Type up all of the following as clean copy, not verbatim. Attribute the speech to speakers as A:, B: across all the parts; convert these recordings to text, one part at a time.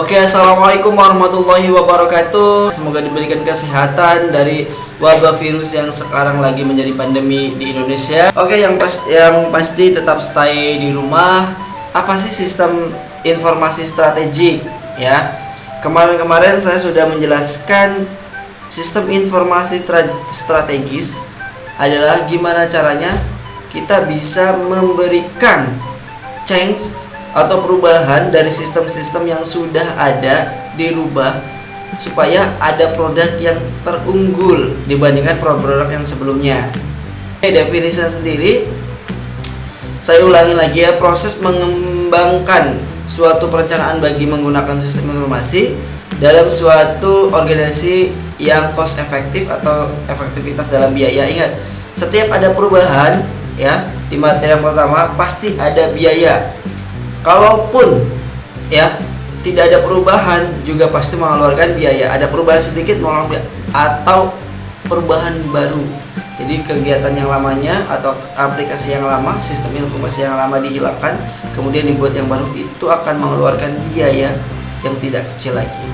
A: Oke, assalamualaikum warahmatullahi wabarakatuh. Semoga diberikan kesehatan dari wabah virus yang sekarang lagi menjadi pandemi di Indonesia. Oke, yang pasti tetap stay di rumah. Apa sih sistem informasi strategik? Ya, kemarin saya sudah menjelaskan sistem informasi strategis adalah gimana caranya kita bisa memberikan change atau perubahan dari sistem-sistem yang sudah ada dirubah supaya ada produk yang terunggul dibandingkan produk yang sebelumnya. Definisi sendiri saya ulangi lagi ya, proses mengembangkan suatu perencanaan bagi menggunakan sistem informasi dalam suatu organisasi yang cost efektif atau efektivitas dalam biaya. Ingat, setiap ada perubahan ya, di materi yang pertama pasti ada biaya. Kalaupun ya tidak ada perubahan juga pasti mengeluarkan biaya. Ada perubahan sedikit mengeluarkan biaya atau perubahan baru. Jadi kegiatan yang lamanya atau aplikasi yang lama, sistem informasi yang lama dihilangkan, kemudian dibuat yang baru, itu akan mengeluarkan biaya yang tidak kecil lagi.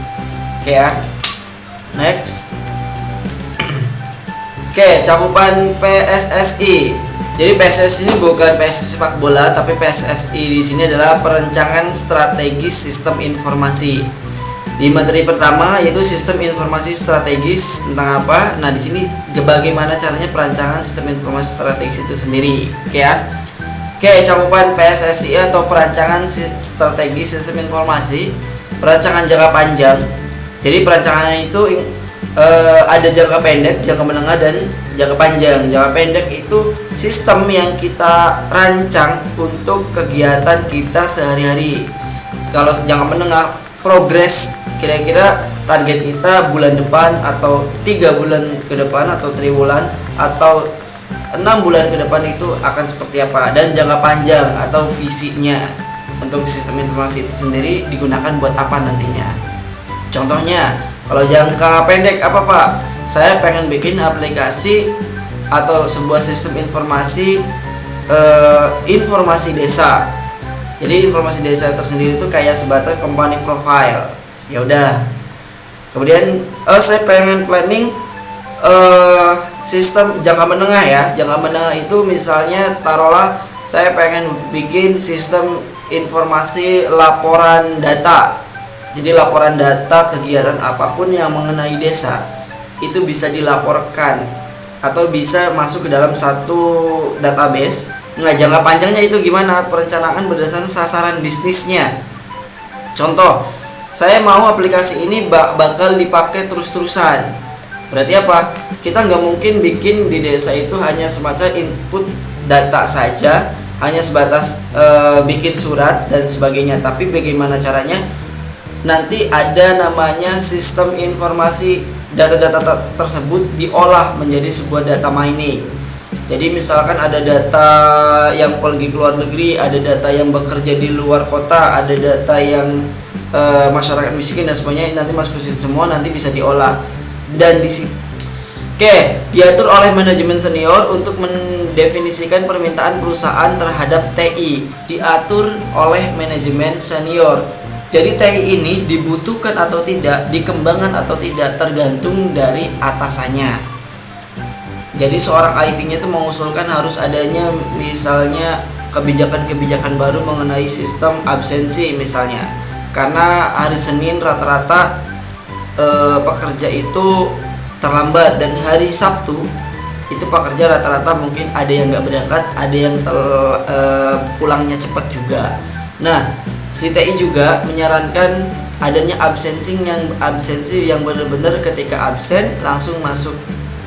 A: Oke ya. Next. Oke, cakupan PSSI. Jadi PSSI ini bukan PSSI sepak bola, tapi PSSI di sini adalah perencanaan strategis sistem informasi. Di materi pertama yaitu sistem informasi strategis tentang apa? Nah, di sini bagaimana caranya perancangan sistem informasi strategis itu sendiri. Oke ya. Oke, cakupan PSSI atau perancangan strategis sistem informasi, perancangan jangka panjang. Jadi perancangan itu ada jangka pendek, jangka menengah, dan jangka panjang. Jangka pendek itu sistem yang kita rancang untuk kegiatan kita sehari-hari. Kalau jangka menengah, progres kira-kira target kita bulan depan atau 3 bulan ke depan atau triwulan atau 6 bulan ke depan itu akan seperti apa. Dan jangka panjang atau visinya untuk sistem informasi itu sendiri digunakan buat apa nantinya. Contohnya, kalau jangka pendek apa Pak? Saya pengen bikin aplikasi atau sebuah sistem informasi informasi desa. Jadi informasi desa tersendiri itu kayak sebatas company profile. Ya udah. Kemudian saya pengen planning sistem jangka menengah ya. Jangka menengah itu misalnya taruhlah saya pengen bikin sistem informasi laporan data. Jadi laporan data kegiatan apapun yang mengenai desa itu bisa dilaporkan atau bisa masuk ke dalam satu database. Nah, jangka panjangnya itu gimana? Perencanaan berdasarkan sasaran bisnisnya. Contoh, saya mau aplikasi ini bakal dipakai terus-terusan. Berarti apa? Kita nggak mungkin bikin di desa itu hanya semacam input data saja, hanya sebatas bikin surat dan sebagainya. Tapi bagaimana caranya? Nanti ada namanya sistem informasi data-data tersebut diolah menjadi sebuah data mining. Jadi misalkan ada data yang pergi ke luar negeri, ada data yang bekerja di luar kota, ada data yang masyarakat miskin dan sebagainya, nanti masuk ke situ semua, nanti bisa diolah dan diatur oleh manajemen senior untuk mendefinisikan permintaan perusahaan terhadap TI, diatur oleh manajemen senior. Jadi TI ini dibutuhkan atau tidak, dikembangkan atau tidak, tergantung dari atasannya. Jadi seorang IT-nya itu mengusulkan harus adanya misalnya kebijakan-kebijakan baru mengenai sistem absensi misalnya. Karena hari Senin rata-rata pekerja itu terlambat, dan hari Sabtu itu pekerja rata-rata mungkin ada yang nggak berangkat, ada yang pulangnya cepat juga. Nah, si TI juga menyarankan adanya absensi yang benar-benar ketika absen langsung masuk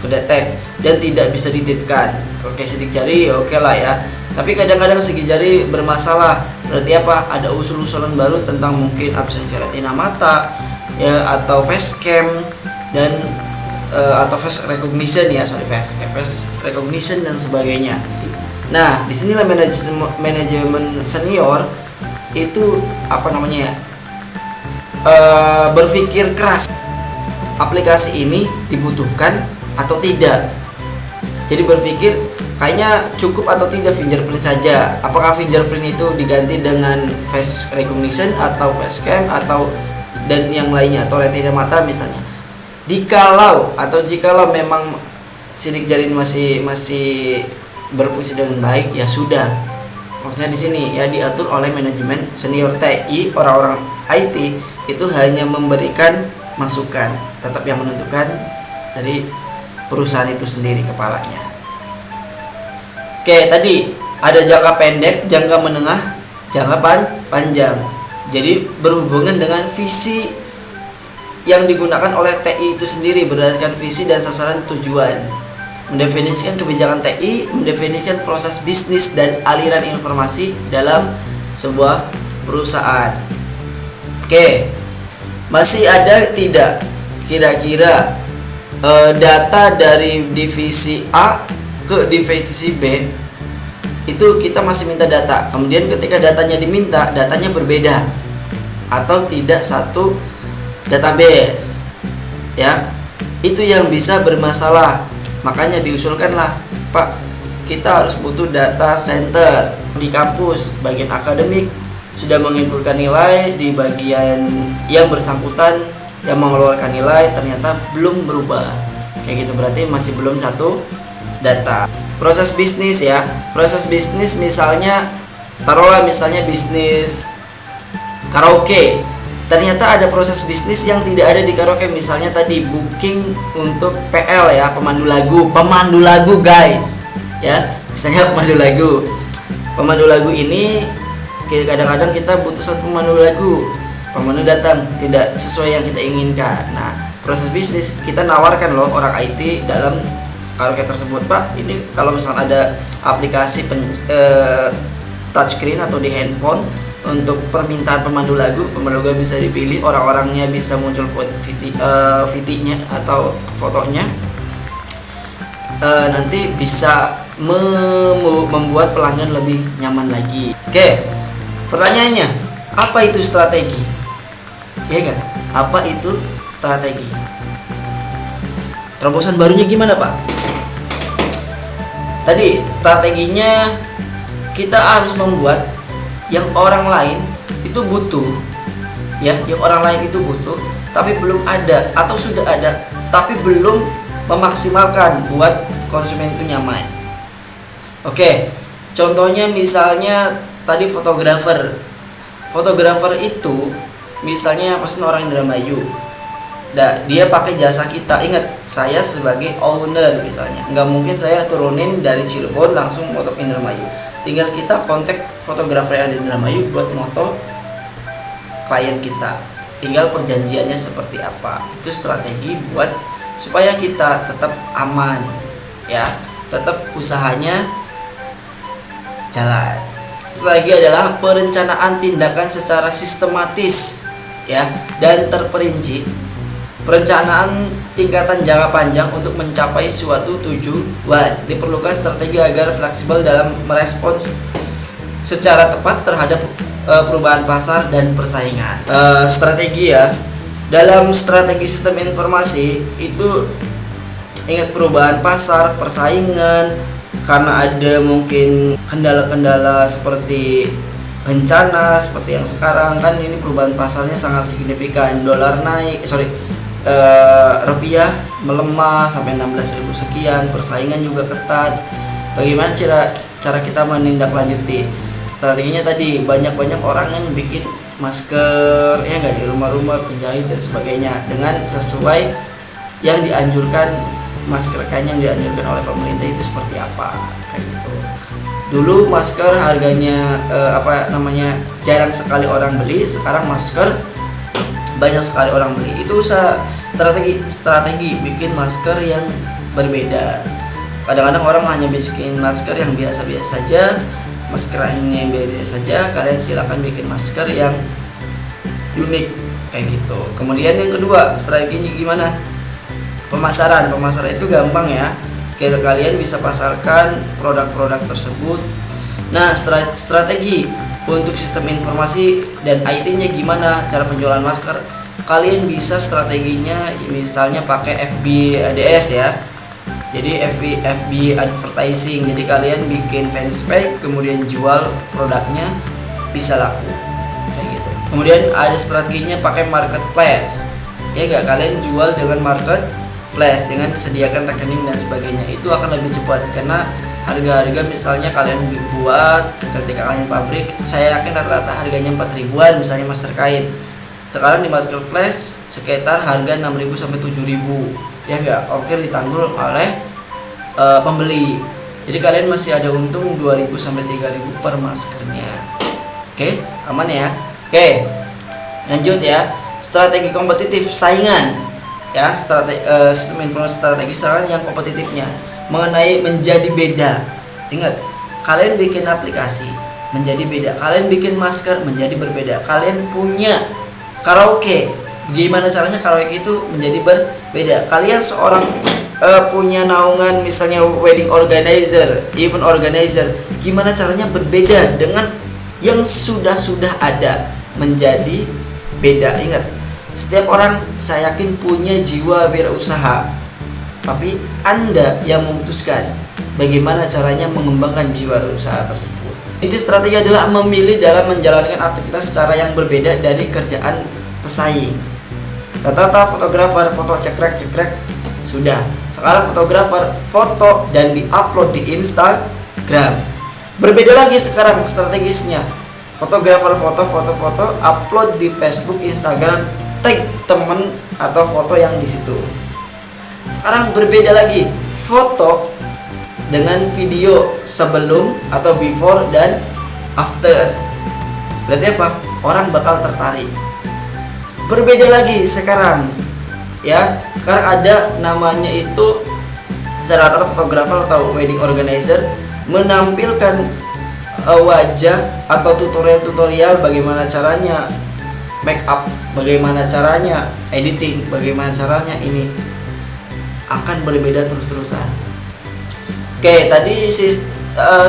A: ke detek dan tidak bisa dititipkan. Oke, sidik jari oke lah ya. Tapi kadang-kadang sidik jari bermasalah. Berarti apa? Ada usul-usulan baru tentang mungkin absensi retina mata ya, atau face cam dan atau face recognition ya, face recognition dan sebagainya. Nah, disinilah manajemen senior itu berpikir keras, aplikasi ini dibutuhkan atau tidak. Jadi berpikir kayaknya cukup atau tidak fingerprint saja. Apakah fingerprint itu diganti dengan face recognition atau face cam atau dan yang lainnya, atau retina mata misalnya. Jikalau memang sidik jari masih berfungsi dengan baik, ya sudah. Maksudnya di sini ya diatur oleh manajemen senior TI, orang-orang IT itu hanya memberikan masukan, tetap yang menentukan dari perusahaan itu sendiri, kepalanya. Oke, tadi ada jangka pendek, jangka menengah, jangka panjang. Jadi berhubungan dengan visi yang digunakan oleh TI itu sendiri berdasarkan visi dan sasaran tujuan. Mendefinisikan kebijakan TI, mendefinisikan proses bisnis dan aliran informasi dalam sebuah perusahaan. Oke, masih ada tidak kira-kira data dari divisi A ke divisi B itu kita masih minta data, kemudian ketika datanya diminta, datanya berbeda atau tidak satu database, ya itu yang bisa bermasalah. Makanya diusulkanlah, Pak, kita harus butuh data center di kampus. Bagian akademik sudah menginputkan nilai, di bagian yang bersangkutan yang mengeluarkan nilai ternyata belum berubah, kayak gitu, berarti masih belum satu data. Proses bisnis ya, proses bisnis misalnya, taruhlah misalnya bisnis karaoke, ternyata ada proses bisnis yang tidak ada di karaoke. Misalnya tadi booking untuk PL ya, pemandu lagu guys ya, misalnya pemandu lagu ini kadang-kadang kita butuh satu pemandu lagu, pemandu datang tidak sesuai yang kita inginkan. Nah, proses bisnis kita nawarkan loh orang IT dalam karaoke tersebut, Pak, ini kalau misalnya ada aplikasi touchscreen atau di handphone untuk permintaan pemandu lagu bisa dipilih, orang-orangnya bisa muncul VT-nya atau fotonya, nanti bisa membuat pelanggan lebih nyaman lagi. Oke, pertanyaannya, apa itu strategi? Ya kan? Apa itu strategi? Terobosan barunya gimana, Pak? Tadi strateginya kita harus membuat yang orang lain itu butuh, ya, yang orang lain itu butuh, tapi belum ada, atau sudah ada tapi belum memaksimalkan buat konsumen itu nyaman. Oke, contohnya misalnya tadi fotografer itu misalnya pesen orang Indramayu. Nah, dia pakai jasa kita. Ingat, saya sebagai owner misalnya, nggak mungkin saya turunin dari Cirebon langsung moto Indramayu. Tinggal kita kontak fotografer yang di Indramayu buat moto klien kita. Tinggal perjanjiannya seperti apa. Itu strategi buat supaya kita tetap aman, ya, tetap usahanya jalan. Strategi adalah perencanaan tindakan secara sistematis, ya, dan terperinci. Perencanaan tingkatan jangka panjang untuk mencapai suatu tujuan. Diperlukan strategi agar fleksibel dalam merespons secara tepat terhadap perubahan pasar dan persaingan. Strategi ya, dalam strategi sistem informasi itu ingat perubahan pasar, persaingan, karena ada mungkin kendala-kendala seperti bencana seperti yang sekarang kan, ini perubahan pasarnya sangat signifikan. Dolar naik, rupiah melemah sampai 16.000 sekian, persaingan juga ketat. Bagaimana cara kita menindaklanjuti strateginya? Tadi banyak orang yang bikin masker, ya nggak, di rumah-rumah, penjahit dan sebagainya, dengan sesuai yang dianjurkan, masker kain yang dianjurkan oleh pemerintah itu seperti apa, kayak gitu. Dulu masker harganya jarang sekali orang beli, sekarang masker banyak sekali orang beli. Itu strategi bikin masker yang berbeda. Kadang-kadang orang hanya bikin masker yang biasa-biasa saja, maskernya yang biasa saja. Kalian silakan bikin masker yang unik, kayak gitu. Kemudian yang kedua, strateginya gimana? Pemasaran itu gampang ya. Kalian bisa pasarkan produk-produk tersebut. Nah, strategi untuk sistem informasi dan IT-nya gimana? Cara penjualan masker, kalian bisa strateginya misalnya pakai FB ADS ya. Jadi FB advertising. Jadi kalian bikin fanspage kemudian jual produknya, bisa laku, kayak gitu. Kemudian ada strateginya pakai marketplace. Ya enggak, kalian jual dengan marketplace dengan sediakan rekening dan sebagainya. Itu akan lebih cepat karena harga-harga misalnya kalian buat ketika kalian pabrik, saya yakin rata-rata harganya 4 ribuan misalnya masker kain. Sekarang di marketplace sekitar harga 6.000 sampai 7.000. Ya enggak, ongkir ditanggung oleh pembeli. Jadi kalian masih ada untung 2.000 sampai 3.000 per maskernya. Oke, aman ya. Oke, lanjut ya. Strategi kompetitif saingan, ya. Sistem informasi strategi saingan yang kompetitifnya mengenai menjadi beda. Ingat, kalian bikin aplikasi menjadi beda, kalian bikin masker menjadi berbeda, kalian punya karaoke, gimana caranya karaoke itu menjadi berbeda. Kalian seorang punya naungan misalnya wedding organizer, event organizer, gimana caranya berbeda dengan yang sudah ada menjadi beda. Ingat, setiap orang saya yakin punya jiwa wirausaha, tapi Anda yang memutuskan bagaimana caranya mengembangkan jiwa usaha tersebut. Inti strategi adalah memilih dalam menjalankan aktivitas secara yang berbeda dari kerjaan pesaing. Rata-rata fotografer foto cekrek sudah. Sekarang fotografer foto dan diupload di Instagram. Berbeda lagi sekarang strategisnya. Fotografer foto upload di Facebook, Instagram, tag temen atau foto yang di situ. Sekarang berbeda lagi, foto dengan video sebelum atau before dan after. Berarti apa? Orang bakal tertarik. Berbeda lagi sekarang, ya. Sekarang ada namanya itu rata-rata fotografer atau wedding organizer menampilkan wajah atau tutorial bagaimana caranya make up, bagaimana caranya editing, bagaimana caranya ini akan berbeda terus-terusan. Oke, tadi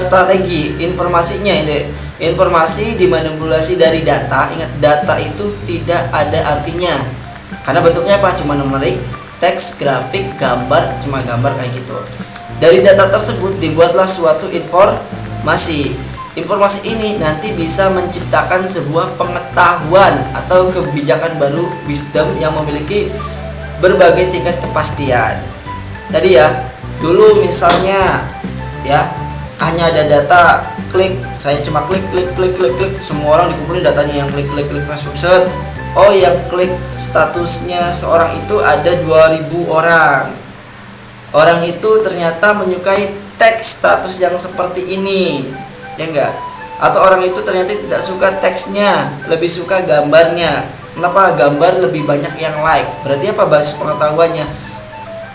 A: strategi informasinya ini. Informasi dimanipulasi dari data. Ingat, data itu tidak ada artinya karena bentuknya apa? Cuma numerik, teks, grafik, gambar, cuma gambar kayak gitu. Dari data tersebut dibuatlah suatu informasi. Informasi ini nanti bisa menciptakan sebuah pengetahuan atau kebijakan baru, wisdom yang memiliki berbagai tingkat kepastian. Tadi ya, dulu misalnya ya hanya ada data klik, saya cuma klik, semua orang dikumpulin datanya, yang klik Facebook set. Oh, yang klik statusnya seorang itu ada 2.000 orang. Orang itu ternyata menyukai teks status yang seperti ini, ya enggak? Atau orang itu ternyata tidak suka teksnya, lebih suka gambarnya. Kenapa? Gambar lebih banyak yang like. Berarti apa basis pengetahuannya?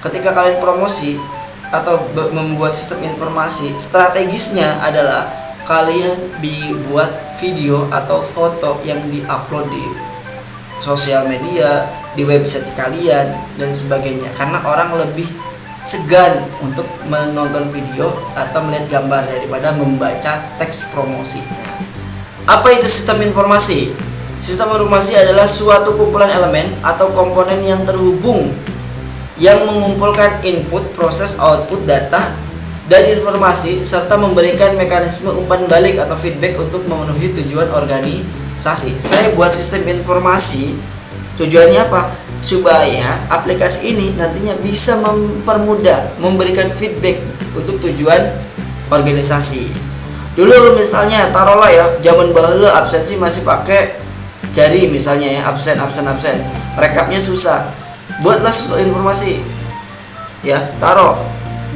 A: Ketika kalian promosi atau membuat sistem informasi, strategisnya adalah kalian dibuat video atau foto yang diupload di sosial media, di website kalian dan sebagainya, karena orang lebih segan untuk menonton video atau melihat gambar daripada membaca teks promosinya. Apa itu sistem informasi? Sistem informasi adalah suatu kumpulan elemen atau komponen yang terhubung yang mengumpulkan input, proses, output, data, dan informasi serta memberikan mekanisme umpan balik atau feedback untuk memenuhi tujuan organisasi. Saya buat sistem informasi tujuannya apa? Supaya aplikasi ini nantinya bisa mempermudah memberikan feedback untuk tujuan organisasi. Dulu misalnya taruhlah ya, zaman baheula absensi masih pakai jari misalnya ya, absen. Rekapnya susah. Buatlah suatu informasi. Ya, taruh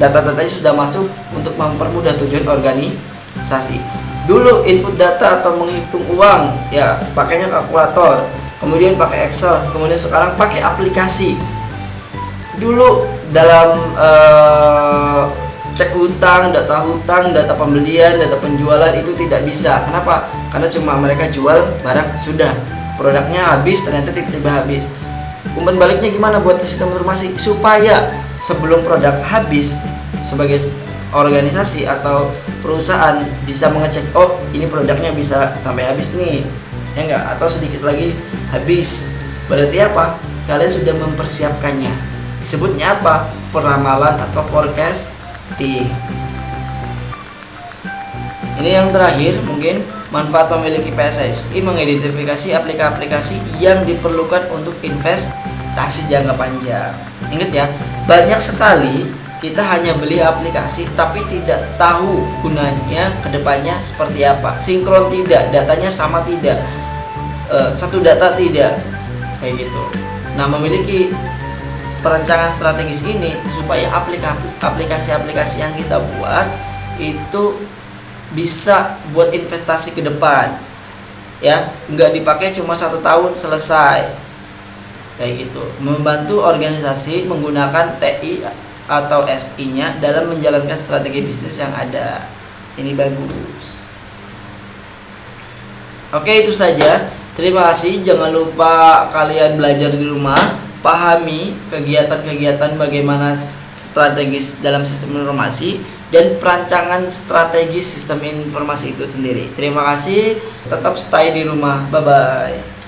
A: data-datanya sudah masuk untuk mempermudah tujuan organisasi. Dulu input data atau menghitung uang ya pakainya kalkulator, kemudian pakai Excel, kemudian sekarang pakai aplikasi. Dulu dalam cek hutang, data pembelian, data penjualan itu tidak bisa. Kenapa? Karena cuma mereka jual barang sudah, produknya habis, ternyata tiba-tiba habis. Umpan baliknya gimana buat sistem informasi supaya sebelum produk habis, sebagai organisasi atau perusahaan bisa mengecek, oh ini produknya bisa sampai habis nih, ya enggak, atau sedikit lagi habis. Berarti apa? Kalian sudah mempersiapkannya. Disebutnya apa? Peramalan atau forecasting. Ini yang terakhir mungkin Manfaat memiliki PSSI mengidentifikasi aplikasi-aplikasi yang diperlukan untuk investasi jangka panjang. Ingat ya, banyak sekali kita hanya beli aplikasi tapi tidak tahu gunanya kedepannya seperti apa. Sinkron tidak, datanya sama tidak, satu data tidak, kayak gitu. Nah, memiliki perencanaan strategis ini supaya aplikasi-aplikasi yang kita buat itu bisa buat investasi ke depan, ya, nggak dipakai cuma 1 tahun selesai, kayak gitu. Membantu organisasi menggunakan TI atau SI-nya dalam menjalankan strategi bisnis yang ada. Ini bagus. Oke, itu saja. Terima kasih. Jangan lupa kalian belajar di rumah, pahami kegiatan-kegiatan bagaimana strategis dalam sistem informasi dan perancangan strategi sistem informasi itu sendiri. Terima kasih, tetap stay di rumah. Bye bye.